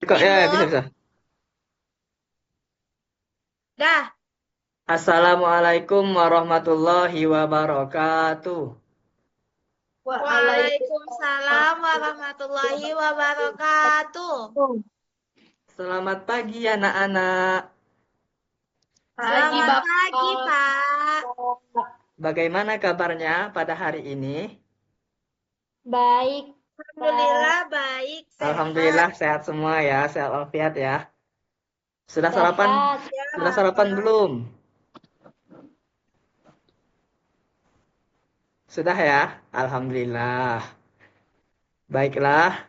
Kok ya bisa Timur, bisa. dah. Assalamualaikum warahmatullahi wabarakatuh. Waalaikumsalam warahmatullahi wabarakatuh. Selamat pagi anak-anak. Pagi Selamat pagi, Bapak. Pak. Bagaimana kabarnya pada hari ini? Baik, Alhamdulillah Pak. baik, sehat. Alhamdulillah sehat semua ya, sehat walafiat ya. Sudah sarapan? Sehat. Ya, Sudah sarapan Pak. belum? Sudah ya? Alhamdulillah. Baiklah.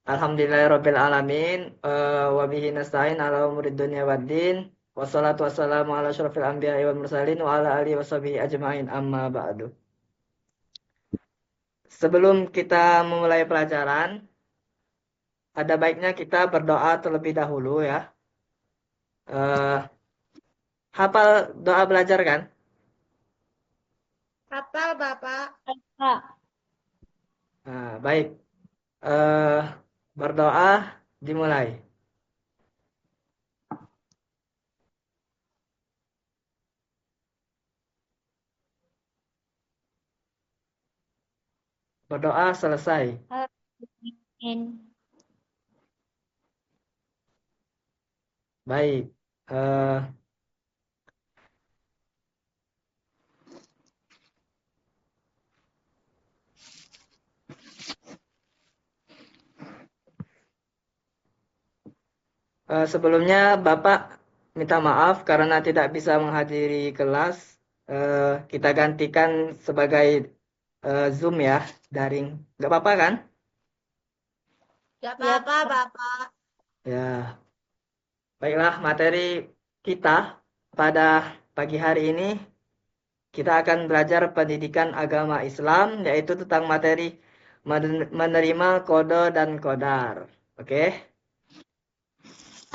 Alhamdulillahirabbil alamin. Wa bihi nasta'in ala umurid dunya waddin. Wassalatu wassalamu ala asyrofil anbiya'i wal mursalin wa ala alihi washabihi ajmain amma ba'du. Sebelum kita memulai pelajaran, ada baiknya kita berdoa terlebih dahulu ya. Eh, Hafal doa belajar kan? Hafal, Bapak. Pak. Nah, baik. Eh, Berdoa dimulai. Berdoa selesai. Amin. Baik. Sebelumnya Bapak minta maaf karena tidak bisa menghadiri kelas. Kita gantikan sebagai Zoom ya, daring. Nggak apa-apa kan? Gak Ya, apa-apa, Bapak. Ya, baiklah materi kita pada pagi hari ini kita akan belajar pendidikan agama Islam yaitu tentang materi menerima kode dan kodar. Oke,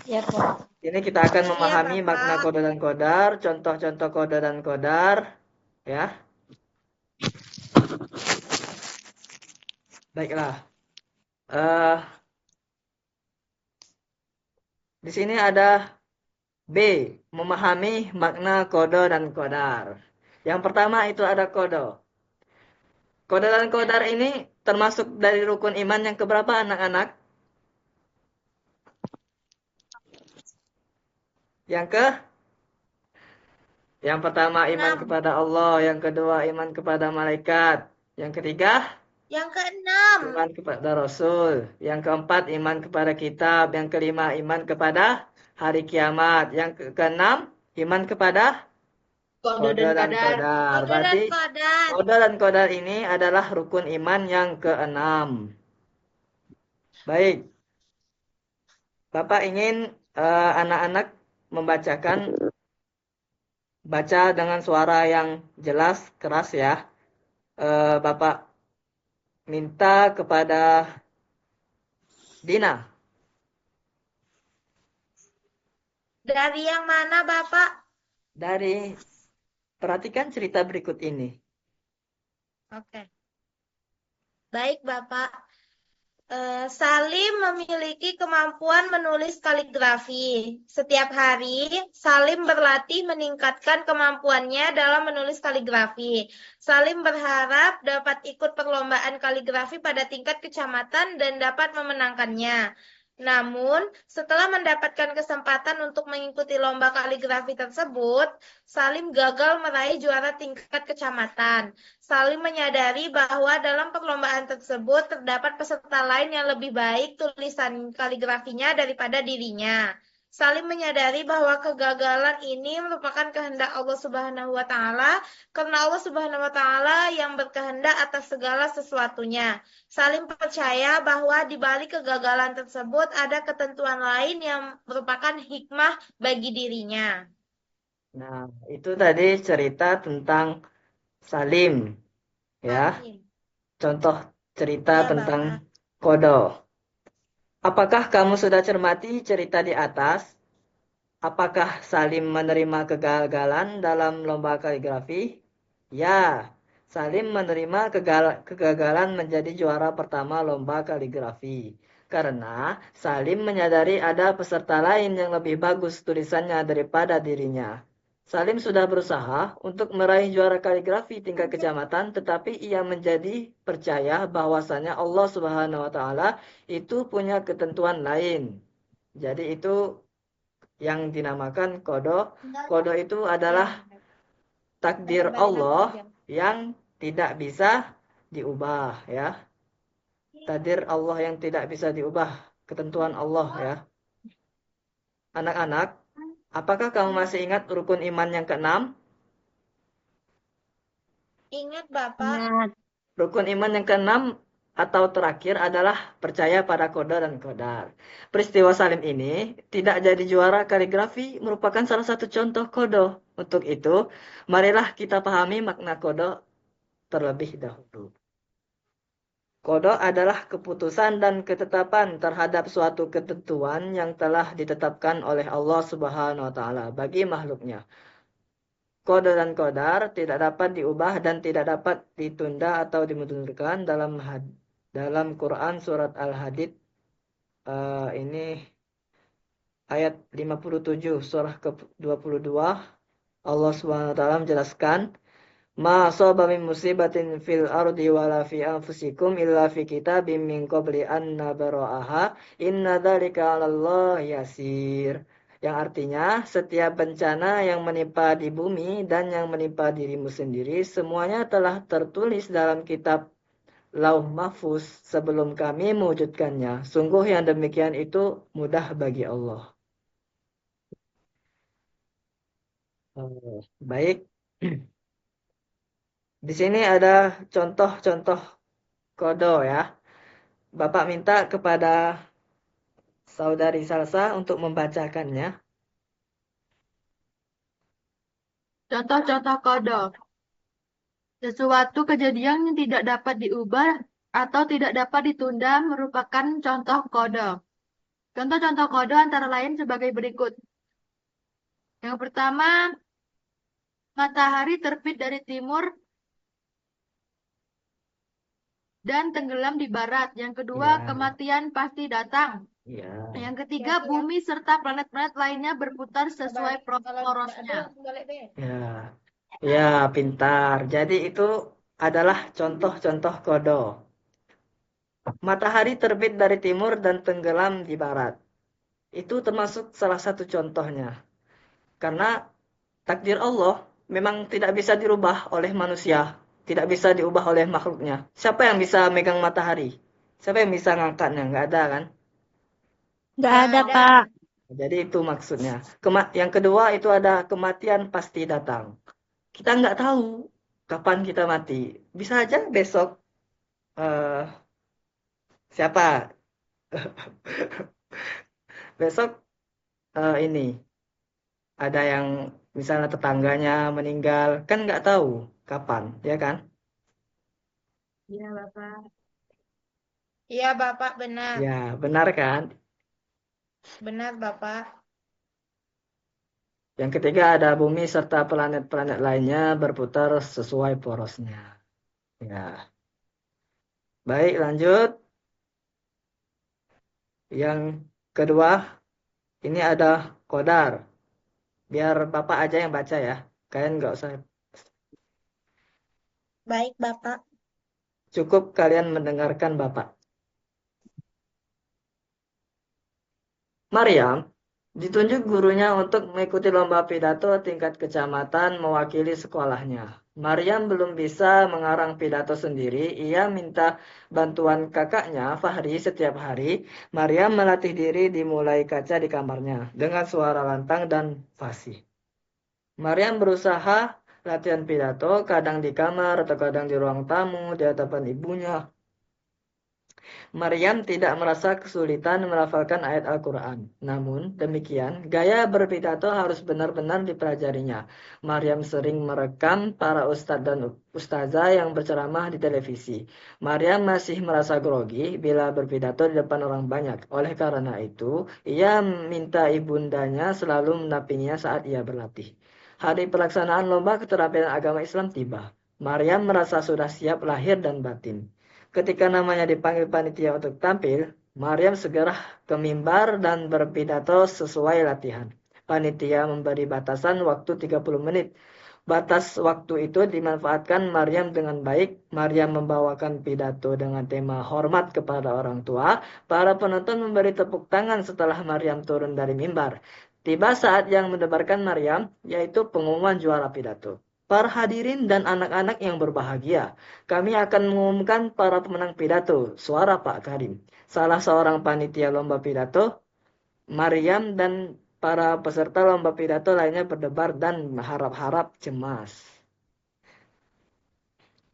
ya, Pak. ini kita akan Iya, memahami makna Bapak. kode dan kodar, contoh-contoh kode dan kodar, ya. Baiklah. Eh, di sini ada B, memahami makna kode dan kodar. Yang pertama itu ada kode. Kode dan kodar ini termasuk dari rukun iman yang keberapa anak-anak? Yang ke? Yang pertama iman 6. kepada Allah, yang kedua iman kepada malaikat, yang ketiga Yang keenam. iman kepada Rasul, yang keempat iman kepada kitab, yang kelima iman kepada hari kiamat, yang keenam iman kepada Kode kode dan dan kadar. kodar. Kode Berarti dan kodar. kode dan kodar ini adalah rukun iman yang keenam. Baik, Bapak ingin anak-anak membacakan baca dengan suara yang jelas, keras ya. Bapak minta kepada Dina. Dari yang mana, Bapak? Dari perhatikan cerita berikut ini. Oke. Baik, Bapak. Salim memiliki kemampuan menulis kaligrafi. Setiap hari, Salim berlatih meningkatkan kemampuannya dalam menulis kaligrafi. Salim berharap dapat ikut perlombaan kaligrafi pada tingkat kecamatan dan dapat memenangkannya. Namun, setelah mendapatkan kesempatan untuk mengikuti lomba kaligrafi tersebut, Salim gagal meraih juara tingkat kecamatan. Salim menyadari bahwa dalam perlombaan tersebut terdapat peserta lain yang lebih baik tulisan kaligrafinya daripada dirinya. Salim menyadari bahwa kegagalan ini merupakan kehendak Allah Subhanahu wa taala karena Allah Subhanahu wa taala yang berkehendak atas segala sesuatunya. Salim percaya bahwa di balik kegagalan tersebut ada ketentuan lain yang merupakan hikmah bagi dirinya. Nah, itu tadi cerita tentang Salim, ya. Salim. Contoh cerita Iya, tentang Bapak. Kodo. Apakah kamu sudah cermati cerita di atas? Apakah Salim menerima kegagalan dalam lomba kaligrafi? Ya, Salim menerima kegagalan menjadi juara pertama lomba kaligrafi. Karena Salim menyadari ada peserta lain yang lebih bagus tulisannya daripada dirinya. Salim sudah berusaha untuk meraih juara kaligrafi tingkat kecamatan, tetapi ia menjadi percaya bahwasanya Allah Subhanahu wa taala itu punya ketentuan lain. Jadi itu yang dinamakan kodo. Kodo itu adalah takdir Allah yang tidak bisa diubah ya. Takdir Allah yang tidak bisa diubah, ketentuan Allah ya. Anak-anak, apakah kamu masih ingat rukun iman yang keenam? Ingat, Bapak. Ingat. Rukun iman yang keenam atau terakhir adalah percaya pada koda dan kodar. Peristiwa Salim ini tidak jadi juara kaligrafi merupakan salah satu contoh kodo. Untuk itu, marilah kita pahami makna kodo terlebih dahulu. Kodo adalah keputusan dan ketetapan terhadap suatu ketentuan yang telah ditetapkan oleh Allah Subhanahu wa taala bagi makhluknya. Kodo dan kodar tidak dapat diubah dan tidak dapat ditunda atau dimundurkan dalam Quran surat Al-Hadid ini ayat 57 surah ke-22 Allah Subhanahu wa taala menjelaskan Ma asaba min musibatin fil ardi wala fi anfusikum illa fi kitabim min qabli an nabra'aha inna dzalika 'alallahi yasir. Yang artinya setiap bencana yang menimpa di bumi dan yang menimpa dirimu sendiri semuanya telah tertulis dalam kitab Lauh Mahfuz sebelum kami mewujudkannya. Sungguh yang demikian itu mudah bagi Allah. Baik. Di sini ada contoh-contoh kodo ya. Bapak minta kepada saudari Salsa untuk membacakannya. Contoh-contoh kodo. Sesuatu kejadian yang tidak dapat diubah atau tidak dapat ditunda merupakan contoh kodo. Contoh-contoh kodo antara lain sebagai berikut. Yang pertama, matahari terbit dari timur dan tenggelam di barat. Yang kedua, Ya. kematian pasti datang. Ya. Yang ketiga, bumi serta planet-planet lainnya berputar sesuai porosnya. Ya. Ya, pintar. Jadi itu adalah contoh-contoh kodo. Matahari terbit dari timur dan tenggelam di barat. Itu termasuk salah satu contohnya. Karena takdir Allah memang tidak bisa dirubah oleh manusia. Tidak bisa diubah oleh makhluknya. Siapa yang bisa megang matahari? Siapa yang bisa ngangkatnya? Nggak ada kan? Nggak ada, Pak. Jadi itu maksudnya. Yang kedua itu ada kematian pasti datang. Kita nggak tahu kapan kita mati. Bisa aja besok eh, siapa? Besok ini ada yang misalnya tetangganya meninggal, kan nggak tahu kapan, ya kan? Iya, Bapak. Iya, Bapak, benar. Ya, benar kan? Benar, Bapak. Yang ketiga ada bumi serta planet-planet lainnya berputar sesuai porosnya. Ya. Baik, lanjut. Yang kedua, ini ada kodar. Biar Bapak aja yang baca ya. Kalian nggak usah. Baik, Bapak. Cukup kalian mendengarkan Bapak. Maryam ditunjuk gurunya untuk mengikuti lomba pidato tingkat kecamatan mewakili sekolahnya. Maryam belum bisa mengarang pidato sendiri. Ia minta bantuan kakaknya, Fahri, setiap hari. Maryam melatih diri dimulai kaca di kamarnya dengan suara lantang dan fasih. Maryam berusaha latihan pidato, kadang di kamar atau kadang di ruang tamu, di hadapan ibunya. Maryam tidak merasa kesulitan melafalkan ayat Al-Quran. Namun demikian, gaya berpidato harus benar-benar dipelajarinya. Maryam sering merekam para ustadz dan ustazah yang berceramah di televisi. Maryam masih merasa grogi bila berpidato di depan orang banyak. Oleh karena itu, ia minta ibundanya selalu mendampinginya saat ia berlatih. Hari pelaksanaan lomba keterampilan agama Islam tiba. Maryam merasa sudah siap lahir dan batin. Ketika namanya dipanggil panitia untuk tampil, Maryam segera ke mimbar dan berpidato sesuai latihan. Panitia memberi batasan waktu 30 menit. Batas waktu itu dimanfaatkan Maryam dengan baik. Maryam membawakan pidato dengan tema hormat kepada orang tua. Para penonton memberi tepuk tangan setelah Maryam turun dari mimbar. Tiba saat yang mendebarkan Maryam, yaitu pengumuman juara pidato. Para hadirin dan anak-anak yang berbahagia, kami akan mengumumkan para pemenang pidato. Suara Pak Karim. Salah seorang panitia lomba pidato, Maryam dan para peserta lomba pidato lainnya berdebar dan harap-harap cemas.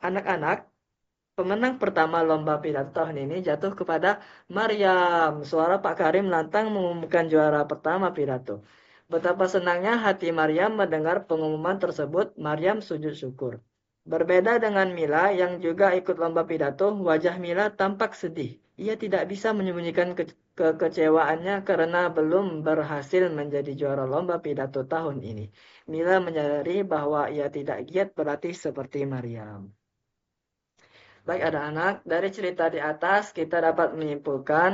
Anak-anak, pemenang pertama lomba pidato tahun ini jatuh kepada Maryam. Suara Pak Karim lantang mengumumkan juara pertama pidato. Betapa senangnya hati Maryam mendengar pengumuman tersebut. Maryam sujud syukur. Berbeda dengan Mila yang juga ikut lomba pidato, wajah Mila tampak sedih. Ia tidak bisa menyembunyikan kekecewaannya karena belum berhasil menjadi juara lomba pidato tahun ini. Mila menyadari bahwa ia tidak giat berlatih seperti Maryam. Baik anak-anak, dari cerita di atas kita dapat menyimpulkan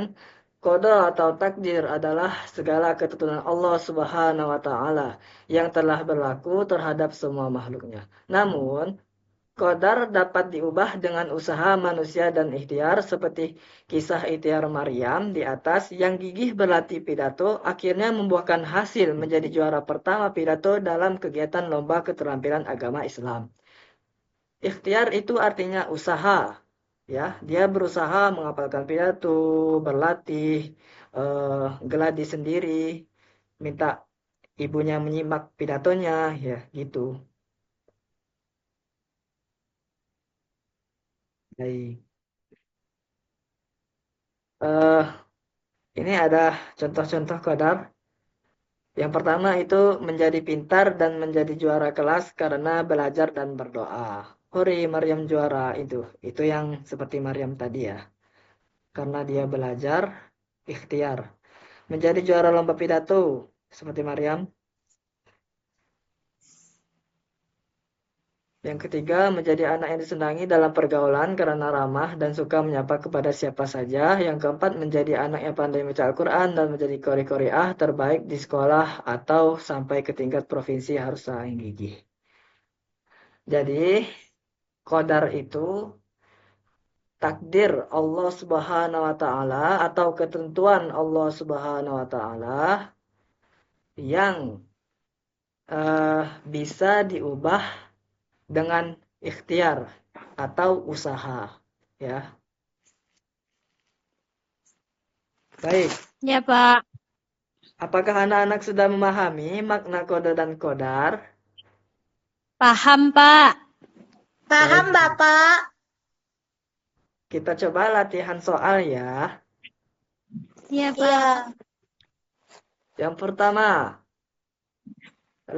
qada atau takdir adalah segala ketentuan Allah Subhanahu wa taala yang telah berlaku terhadap semua makhluknya. Namun, qadar dapat diubah dengan usaha manusia dan ikhtiar seperti kisah ikhtiar Maryam di atas yang gigih berlatih pidato akhirnya membuahkan hasil menjadi juara pertama pidato dalam kegiatan lomba keterampilan agama Islam. Ikhtiar itu artinya usaha, ya. Dia berusaha menghafalkan pidato, berlatih, geladi sendiri, minta ibunya menyimak pidatonya, ya gitu. Baik. Eh, ini ada contoh-contoh qadar. Yang pertama itu menjadi pintar dan menjadi juara kelas karena belajar dan berdoa. Hore, Maryam juara itu. Itu yang seperti Maryam tadi ya. Karena dia belajar, ikhtiar. Menjadi juara lomba pidato seperti Maryam. Yang ketiga, menjadi anak yang disenangi dalam pergaulan karena ramah dan suka menyapa kepada siapa saja. Yang keempat, menjadi anak yang pandai membaca Al-Quran dan menjadi qori-qoriah terbaik di sekolah atau sampai ke tingkat provinsi harus saling gigih. Jadi, qadar itu takdir Allah Subhanahu wa taala atau ketentuan Allah Subhanahu wa taala yang bisa diubah dengan ikhtiar atau usaha, ya. Baik, Ya, Pak. apakah anak-anak sudah memahami makna kode dan qadar? Paham, Pak. Paham, Baik. Bapak? Kita coba latihan soal ya. Iya, Pak. Iya. Yang pertama,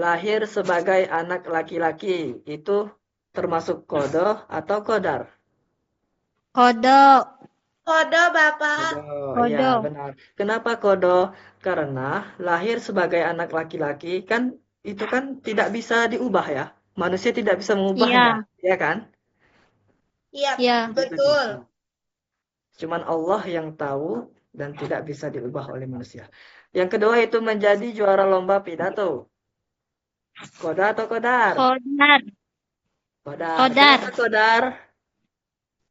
lahir sebagai anak laki-laki itu termasuk kodo atau qadar? Kodok. Kodo, Bapak. Kodo, ya Kodo. benar. Kenapa kodo? Karena lahir sebagai anak laki-laki kan itu kan tidak bisa diubah ya. Manusia tidak bisa mengubahnya, ya kan? Iya, Iya. betul. Cuman Allah yang tahu dan tidak bisa diubah oleh manusia. Yang kedua itu menjadi juara lomba pidato. Koda atau kodar? Kodar. Kodar. Kodar. Kenapa kodar?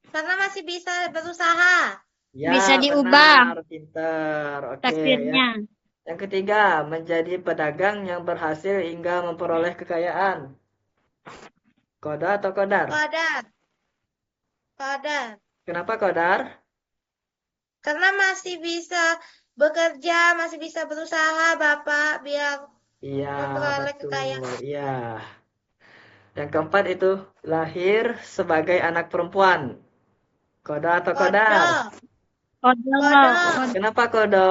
Karena masih bisa berusaha. Ya, Bisa diubah benar, pinter. Oke, ya. takdirnya. Yang ketiga, menjadi pedagang yang berhasil hingga memperoleh kekayaan. Koda atau kodar? Kodar. Kodar. Kenapa kodar? Karena masih bisa bekerja, masih bisa berusaha, Bapak, biar Iya, memperoleh betul. kekayaan. Iya. Yang keempat itu lahir sebagai anak perempuan. Koda atau kodar? Kodo. Kodok. Kodo. Kenapa kodo?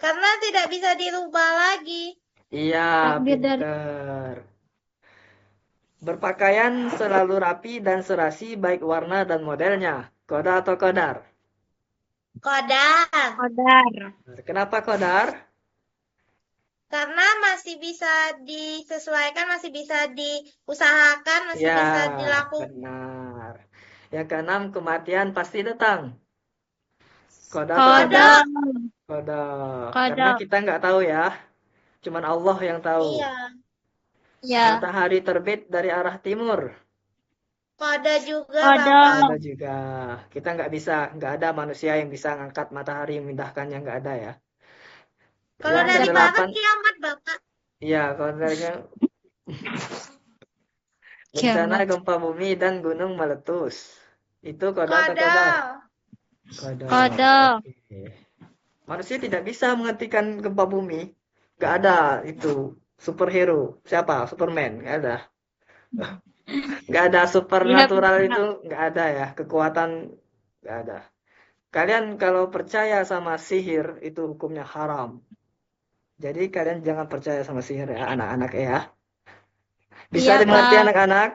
Karena tidak bisa dirubah lagi. Iya, Takdir dari pinter. Berpakaian selalu rapi dan serasi baik warna dan modelnya. Koda atau kodar? Kodar. kodar. Kenapa kodar? Karena masih bisa disesuaikan, masih bisa diusahakan, masih Ya, bisa dilakukan. benar. Yang keenam, kematian pasti datang. Qada atau qadar? Kodok. Qada. Qada. Karena kita nggak tahu ya. Cuman Allah yang tahu. Iya. Ya. Matahari terbit dari arah timur. Qada juga, Qada. Bapak. Ada juga. Kita nggak ada manusia yang bisa ngangkat matahari, memindahkannya, nggak ada ya. Kalau Yang dari kedelapan, barat kiamat, Bapak. iya, qadarnya bencana Kiamat. gempa bumi dan gunung meletus. Itu qada atau Qada. qadar? Qada. Kodok. Oke. Manusia tidak bisa menghentikan gempa bumi. Nggak ada itu superhero. Siapa? Superman. Nggak ada. Nggak ada Iya, supernatural Bapak. itu. Nggak ada ya. Kekuatan nggak ada. Kalian kalau percaya sama sihir itu hukumnya haram. Jadi kalian jangan percaya sama sihir ya anak-anak ya. Bisa Iya, dimengerti Pak. anak-anak?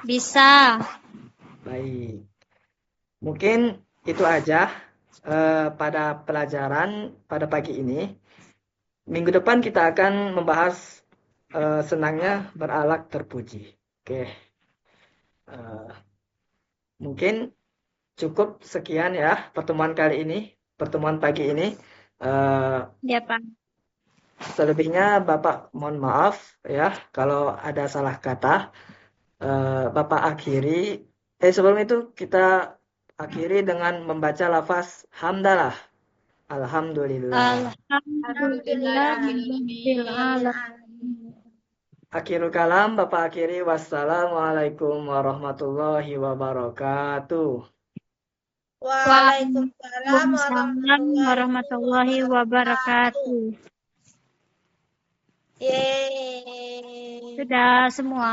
Bisa. Baik. Mungkin itu aja pada pelajaran pada pagi ini. Minggu depan kita akan membahas senangnya berahlak terpuji. Oke. Mungkin cukup sekian ya pertemuan kali ini, pertemuan pagi ini. Ya, Pak. Selebihnya Bapak mohon maaf ya kalau ada salah kata. Bapak akhiri. Sebelum itu kita akhiri dengan membaca lafaz hamdalah. Alhamdulillah. Alhamdulillah. Rabbil alamin. Akhirul kalam Bapak akhiri. Wassalamualaikum warahmatullahi wabarakatuh. Waalaikumsalam Waalaikumsalam warahmatullahi wabarakatuh. Yeay. Sudah semua.